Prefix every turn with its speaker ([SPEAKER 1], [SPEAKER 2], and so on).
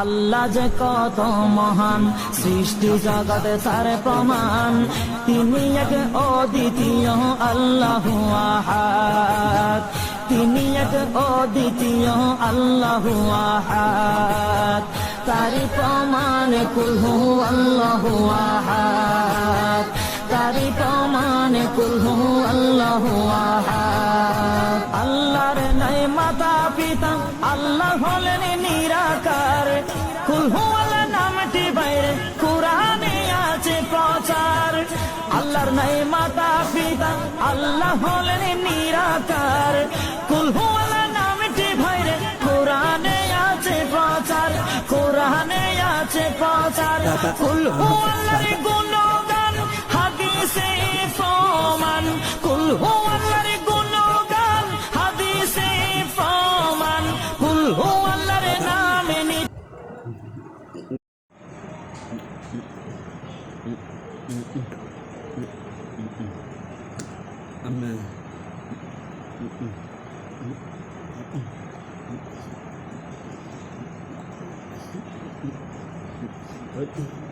[SPEAKER 1] আল্লাহ যে কত মহান, সৃষ্টি জগতে তার প্রমাণ। তিনি এক অদ্বিতীয় আল্লাহু আহাদ, তিনি এক অদ্বিতীয় আল্লাহু আহাদ। তারি প্রমাণ কুল হু আল্লাহু আহাদ, তারি প্রমাণ কুল হু আল্লাহু আহাদ। আল্লাহর নাই মাতা পিতা, আল্লাহ হলেন নিরাকার। কুল হু আল্লাহ নামটি বাইরে কুরআনে আছে প্রচার। আল্লাহর নাই মাতা পিতা, আল্লাহ হলেন নিরাকার। কুল হু আল্লাহ নামটি বাইরে কুরআনে আছে প্রচার, কুরআনে আছে প্রচার। কুল হু আল্লাহর গুণগান হাদিসে প্রমাণ, কুল হু আল্লাহর গুণগান হাদিসে প্রমাণ। কুল হু আল্লাহর নামে
[SPEAKER 2] Betul.